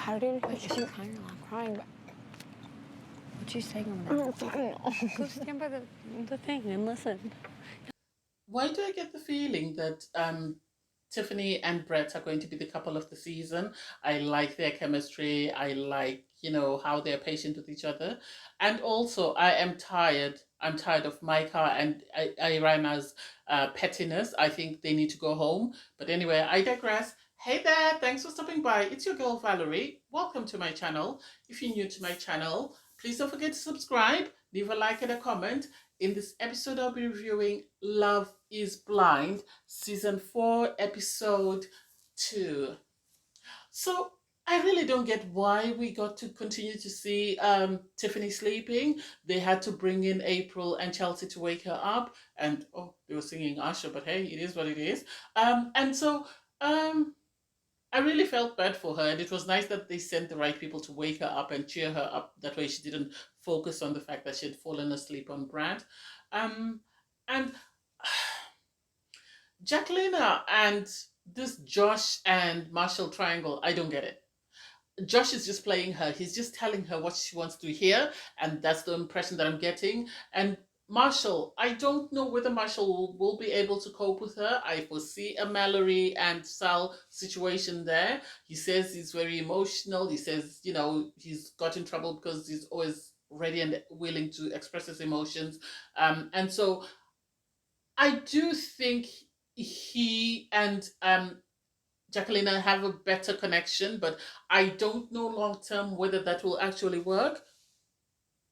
How did you she was crying? I'm crying, but what you saying over there? Go stand by the thing and listen. Why do I get the feeling that Tiffany and Brett are going to be the couple of the season? I like their chemistry. I like, how they're patient with each other. And also, I am tired. I'm tired of Micah and Irana's pettiness. I think they need to go home. But anyway, I digress. Hey there, thanks for stopping by. It's your girl Valerie. Welcome to my channel. If you're new to my channel, please don't forget to subscribe, leave a like and a comment. In this episode, I'll be reviewing Love is Blind, Season 4, Episode 2. So, I really don't get why we got to continue to see Tiffany sleeping. They had to bring in April and Chelsea to wake her up. And, oh, they were singing Usher, but hey, it is what it is. And so, I really felt bad for her, and it was nice that they sent the right people to wake her up and cheer her up. That way, she didn't focus on the fact that she had fallen asleep on Brad. Um, and Jacqueline and this Josh and Marshall triangle, I don't get it. Josh is just playing her. He's just telling her what she wants to hear, and that's the impression that I'm getting. And Marshall, I don't know whether Marshall will be able to cope with her. I foresee a Mallory and Sal situation there. He says he's very emotional. He says, he's got in trouble because he's always ready and willing to express his emotions. And so I do think he and Jacqueline have a better connection, but I don't know long term whether that will actually work.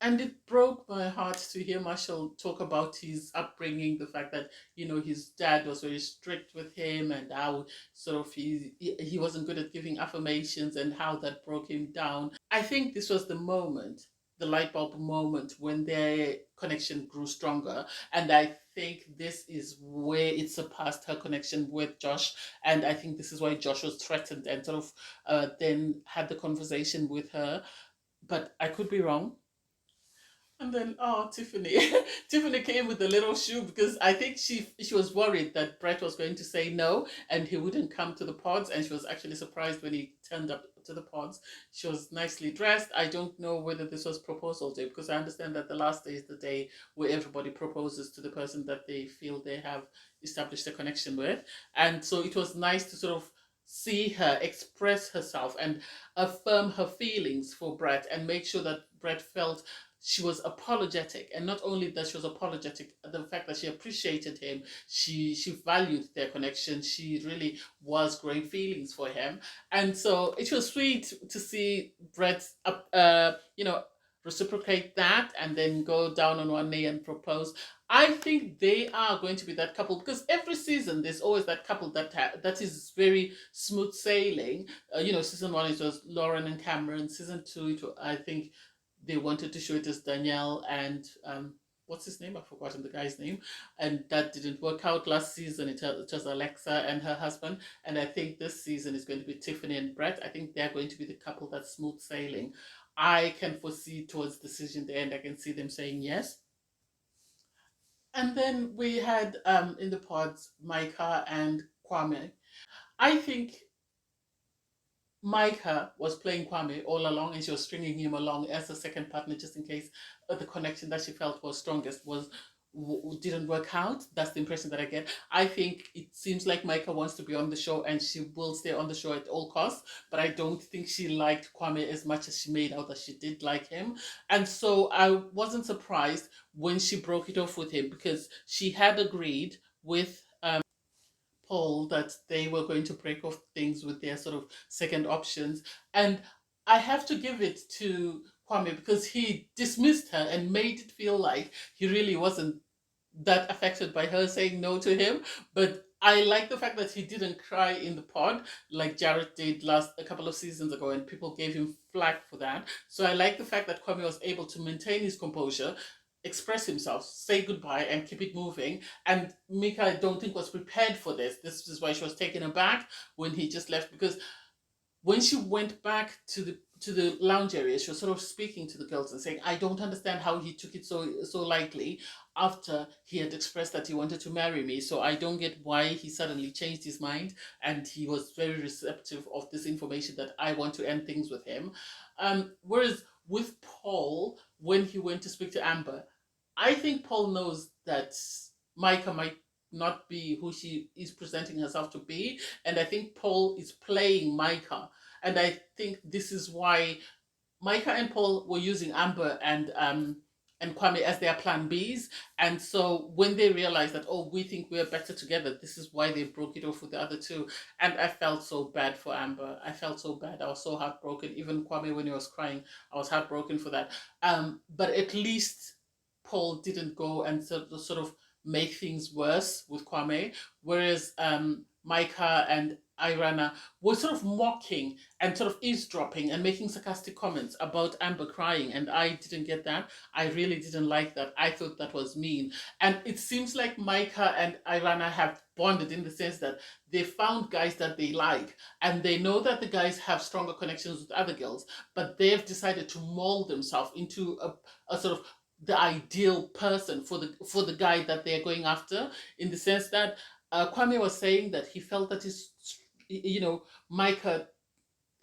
And it broke my heart to hear Marshall talk about his upbringing, the fact that, his dad was very strict with him and how sort of he wasn't good at giving affirmations and how that broke him down. I think this was the moment, the light bulb moment when their connection grew stronger. And I think this is where it surpassed her connection with Josh. And I think this is why Josh was threatened and sort of then had the conversation with her. But I could be wrong. And then, oh, Tiffany. Tiffany came with the little shoe because I think she was worried that Brett was going to say no and he wouldn't come to the pods. And she was actually surprised when he turned up to the pods. She was nicely dressed. I don't know whether this was proposal day because I understand that the last day is the day where everybody proposes to the person that they feel they have established a connection with. And so it was nice to sort of see her express herself and affirm her feelings for Brett and make sure that Brett felt she was apologetic, and not only that she was apologetic, the fact that she appreciated him, she valued their connection, she really was growing feelings for him. And so it was sweet to see Brett reciprocate that and then go down on one knee and propose. I think they are going to be that couple because every season there's always that couple that is very smooth sailing. Season 1 it was Lauren and Cameron. Season 2 I think they wanted to show it as Danielle and what's his name? I've forgotten the guy's name. And that didn't work out last season. It was Alexa and her husband. And I think this season is going to be Tiffany and Brett. I think they're going to be the couple that's smooth sailing. I can foresee towards the season the end, I can see them saying yes. And then we had in the pods Micah and Kwame. I think Micah was playing Kwame all along and she was stringing him along as a second partner just in case the connection that she felt was strongest didn't work out. That's the impression that I get. I think it seems like Micah wants to be on the show and she will stay on the show at all costs, but I don't think she liked Kwame as much as she made out that she did like him. And so I wasn't surprised when she broke it off with him because she had agreed with Paul that they were going to break off things with their sort of second options. And I have to give it to Kwame because he dismissed her and made it feel like he really wasn't that affected by her saying no to him. But I like the fact that he didn't cry in the pod like Jared did a couple of seasons ago, and people gave him flack for that. So I like the fact that Kwame was able to maintain his composure, express himself, say goodbye, and keep it moving. And Mika, I don't think was prepared for this. This is why she was taken aback when he just left because when she went back to the lounge area, she was sort of speaking to the girls and saying, "I don't understand how he took it so lightly. after he had expressed that he wanted to marry me. So I don't get why he suddenly changed his mind, and he was very receptive of this information that I want to end things with him. Whereas with Paul, when he went to speak to Amber, I think Paul knows that Micah might not be who she is presenting herself to be, and I think Paul is playing Micah, and I think this is why Micah and Paul were using Amber and Kwame as their plan Bs. And so when they realized that, oh, we think we're better together, this is why they broke it off with the other two. And I felt so bad for Amber. I felt so bad. I was so heartbroken. Even Kwame, when he was crying, I was heartbroken for that. But at least Paul didn't go and sort of make things worse with Kwame, whereas Micah and Irana were sort of mocking and sort of eavesdropping and making sarcastic comments about Amber crying, and I didn't get that. I really didn't like that. I thought that was mean. And it seems like Micah and Irana have bonded in the sense that they found guys that they like, and they know that the guys have stronger connections with other girls, but they've decided to mold themselves into a sort of the ideal person for the guy that they're going after, in the sense that Kwame was saying that he felt that Micah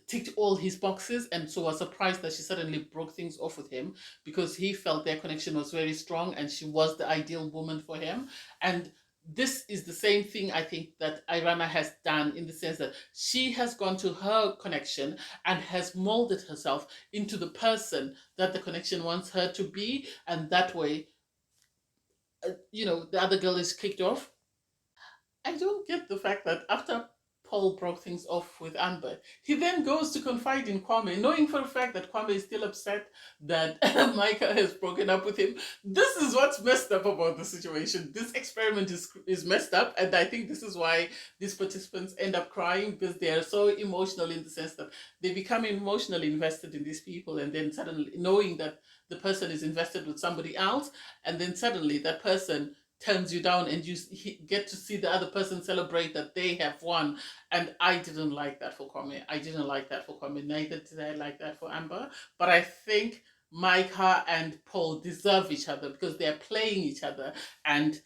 ticked all his boxes, and so was surprised that she suddenly broke things off with him, because he felt their connection was very strong and she was the ideal woman for him. And this is the same thing I think that Irana has done, in the sense that she has gone to her connection and has molded herself into the person that the connection wants her to be, and that way, the other girl is kicked off. I don't get the fact that after Paul broke things off with Amber, he then goes to confide in Kwame, knowing for a fact that Kwame is still upset that Micah has broken up with him. This is what's messed up about the situation. This experiment is messed up, and I think this is why these participants end up crying, because they are so emotional, in the sense that they become emotionally invested in these people, and then suddenly knowing that the person is invested with somebody else, and then suddenly that person turns you down, and you get to see the other person celebrate that they have won. And I didn't like that for Kwame. I didn't like that for Kwame. Neither did I like that for Amber. But I think Micah and Paul deserve each other, because they're playing each other, and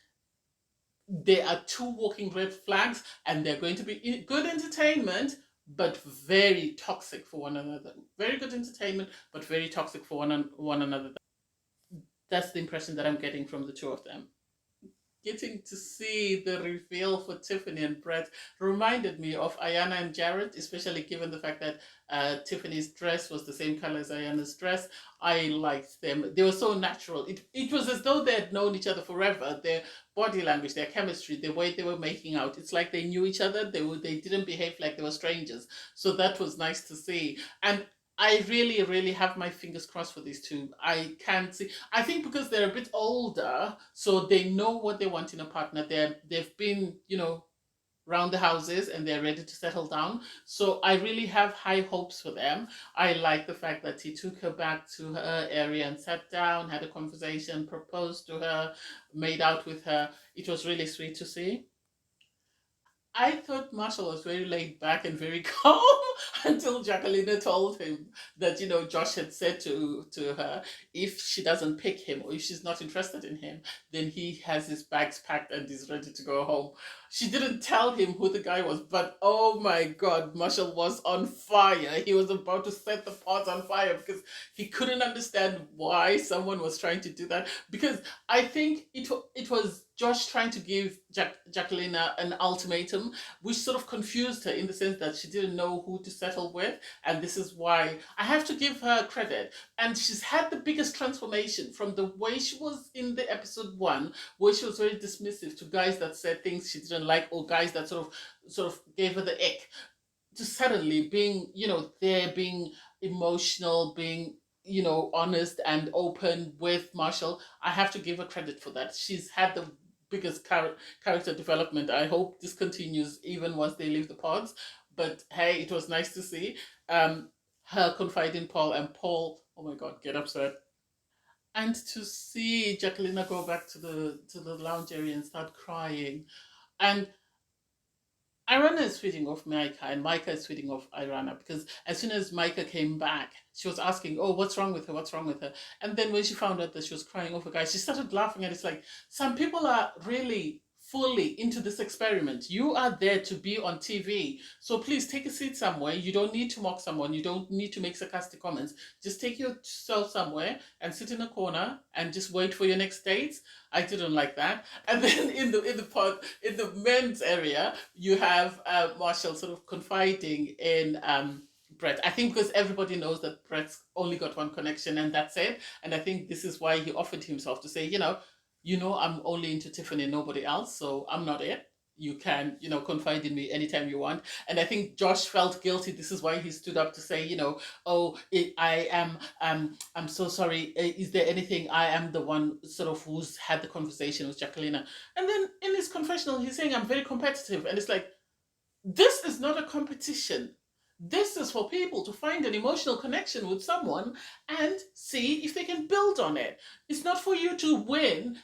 they are two walking red flags, and they're going to be good entertainment, but very toxic for one another. Very good entertainment, but very toxic for one another. That's the impression that I'm getting from the two of them. Getting to see the reveal for Tiffany and Brett reminded me of Ayana and Jared, especially given the fact that Tiffany's dress was the same color as Ayana's dress. I liked them. They were so natural. It was as though they had known each other forever. Their body language, their chemistry, the way they were making out. It's like they knew each other. They didn't behave like they were strangers. So that was nice to see. And I really, really have my fingers crossed for these two. I can't see. I think because they're a bit older, so they know what they want in a partner. They've been, round the houses, and they're ready to settle down. So I really have high hopes for them. I like the fact that he took her back to her area and sat down, had a conversation, proposed to her, made out with her. It was really sweet to see. I thought Marshall was very laid back and very calm until Jacqueline told him that, Josh had said to her, if she doesn't pick him, or if she's not interested in him, then he has his bags packed and is ready to go home. She didn't tell him who the guy was, but oh my God, Marshall was on fire. He was about to set the pot on fire, because he couldn't understand why someone was trying to do that. Because I think it was Josh trying to give Jacqueline an ultimatum, which sort of confused her, in the sense that she didn't know who to settle with. And this is why I have to give her credit. And she's had the biggest transformation from the way she was in the episode 1, where she was very dismissive to guys that said things she didn't like, or guys that sort of gave her the ick, to suddenly being, there, being emotional, being, honest and open with Marshall. I have to give her credit for that. She's had the biggest character development. I hope this continues even once they leave the pods. But hey, it was nice to see her confide in Paul, and Paul, oh my God, get upset. And to see Jacqueline go back to the lounge area and start crying. And Irana is feeding off Micah, and Micah is feeding off Irana because as soon as Micah came back, she was asking, "Oh, what's wrong with her? What's wrong with her?" And then when she found out that she was crying over guys, she started laughing, and it's like some people are really fully into this experiment. You are there to be on TV, so please take a seat somewhere. You don't need to mock someone. You don't need to make sarcastic comments. Just take yourself somewhere and sit in a corner and just wait for your next date. I didn't like that. And then in the men's area, you have Marshall sort of confiding in Brett. I think because everybody knows that Brett's only got one connection and that's it. And I think this is why he offered himself to say, I'm only into Tiffany and nobody else, so I'm not it. You can, confide in me anytime you want. And I think Josh felt guilty. This is why he stood up to say, I am, I'm so sorry. Is there anything? I am the one sort of who's had the conversation with Jacqueline. And then in his confessional, he's saying, I'm very competitive. And it's like, this is not a competition. This is for people to find an emotional connection with someone and see if they can build on it. It's not for you to win.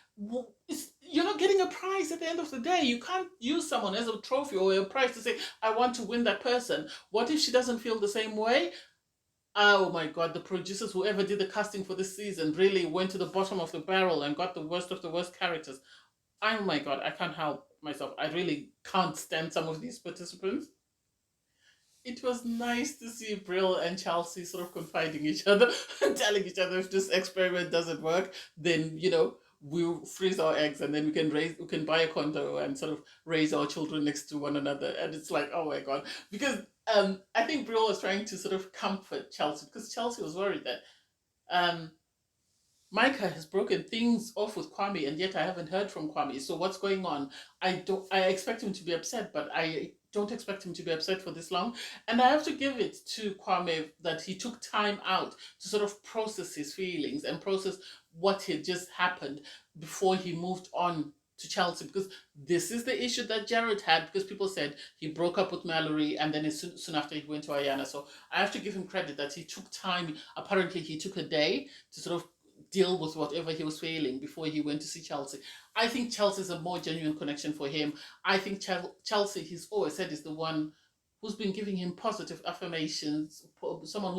You're not getting a prize at the end of the day. You can't use someone as a trophy or a prize to say, I want to win that person. What if she doesn't feel the same way? Oh my God, the producers, whoever did the casting for this season, really went to the bottom of the barrel and got the worst of the worst characters. Oh my God, I can't help myself. I really can't stand some of these participants. It was nice to see Brill and Chelsea sort of confiding each other and telling each other if this experiment doesn't work, then we'll freeze our eggs and then we can buy a condo and sort of raise our children next to one another. And it's like, oh my God. Because I think Brill was trying to sort of comfort Chelsea because Chelsea was worried that um Micah has broken things off with Kwame, and yet I haven't heard from Kwame. So what's going on? I expect him to be upset, but I don't expect him to be upset for this long. And I have to give it to Kwame that he took time out to sort of process his feelings and process what had just happened before he moved on to Chelsea, because this is the issue that Jared had, because people said he broke up with Mallory and then soon after he went to Ayana. So I have to give him credit that he took time. Apparently he took a day to sort of deal with whatever he was feeling before he went to see Chelsea. I think Chelsea is a more genuine connection for him. I think Chelsea, he's always said, is the one who's been giving him positive affirmations, someone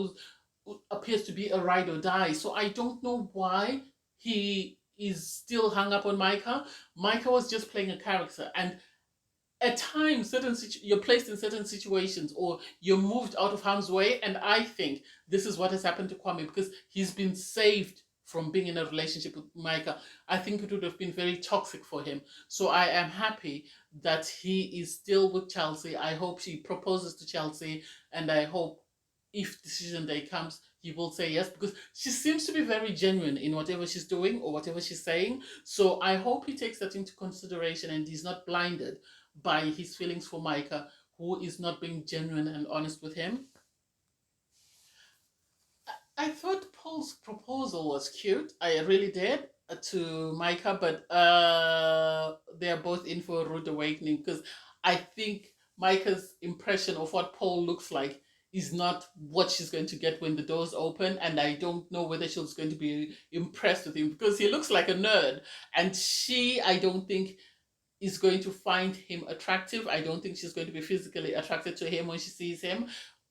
who appears to be a ride or die. So I don't know why he is still hung up on Micah. Micah was just playing a character, and at times you're placed in certain situations or you're moved out of harm's way, and I think this is what has happened to Kwame because he's been saved from being in a relationship with Micah. I think it would have been very toxic for him. So I am happy that he is still with Chelsea. I hope she proposes to Chelsea, and I hope if decision day comes, he will say yes, because she seems to be very genuine in whatever she's doing or whatever she's saying. So I hope he takes that into consideration and he's not blinded by his feelings for Micah, who is not being genuine and honest with him. I thought Paul's proposal was cute. I really did, to Micah, but they are both in for a rude awakening because I think Micah's impression of what Paul looks like is not what she's going to get when the doors open, and I don't know whether she's going to be impressed with him because he looks like a nerd, and I don't think is going to find him attractive. I don't think she's going to be physically attracted to him when she sees him.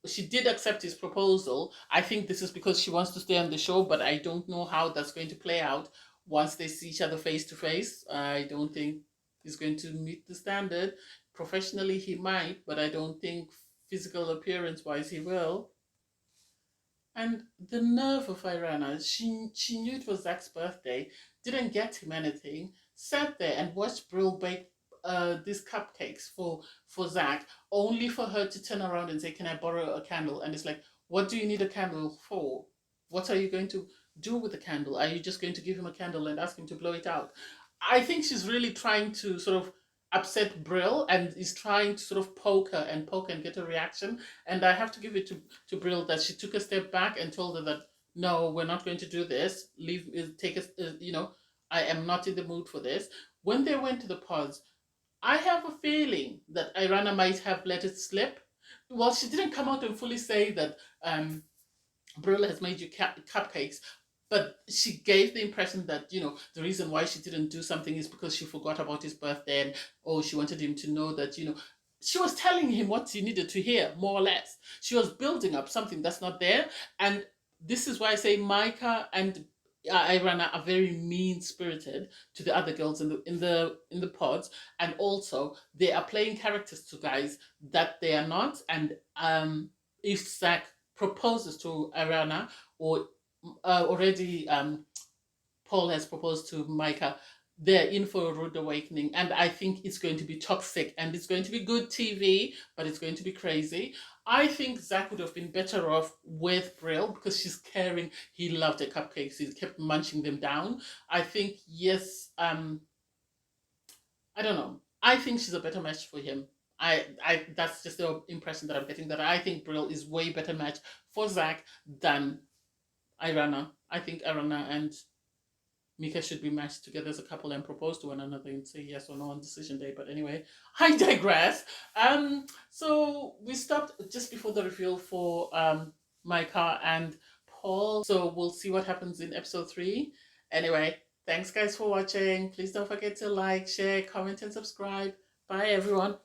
She did accept his proposal. I think this is because she wants to stay on the show, but I don't know how that's going to play out once they see each other face to face. I don't think he's going to meet the standard. Professionally, he might, but I don't think physical appearance wise he will. And the nerve of Irana, she knew it was Zach's birthday, didn't get him anything, sat there and watched Brill bake these cupcakes for Zach, only for her to turn around and say, "Can I borrow a candle?" And it's like, what do you need a candle for? What are you going to do with the candle? Are you just going to give him a candle and ask him to blow it out? I think she's really trying to sort of upset Brill and is trying to sort of poke her and poke and get a reaction. And I have to give it to Brill that she took a step back and told her that, no, we're not going to do this. Take us, I am not in the mood for this. When they went to the pods, I have a feeling that Irana might have let it slip. Well, she didn't come out and fully say that Brill has made you cupcakes, but she gave the impression that, the reason why she didn't do something is because she forgot about his birthday and, oh, she wanted him to know that, she was telling him what he needed to hear, more or less. She was building up something that's not there. And this is why I say Micah and Irana are very mean spirited to the other girls in the pods, and also they are playing characters to guys that they are not. And if Zach proposes to Irana, or already Paul has proposed to Micah, they're in for a rude awakening. And I think it's going to be toxic, and it's going to be good TV, but it's going to be crazy. I think Zach would have been better off with Brill because she's caring. He loved her cupcakes. He kept munching them down. I think, yes, I don't know. I think she's a better match for him. That's just the impression that I'm getting, that I think Brill is way better match for Zach than Irana. I think Irana and Mika should be matched together as a couple and propose to one another and say yes or no on decision day. But anyway, I digress. So we stopped just before the reveal for Micah and Paul. So we'll see what happens in episode 3. Anyway, thanks guys for watching. Please don't forget to like, share, comment, and subscribe. Bye everyone.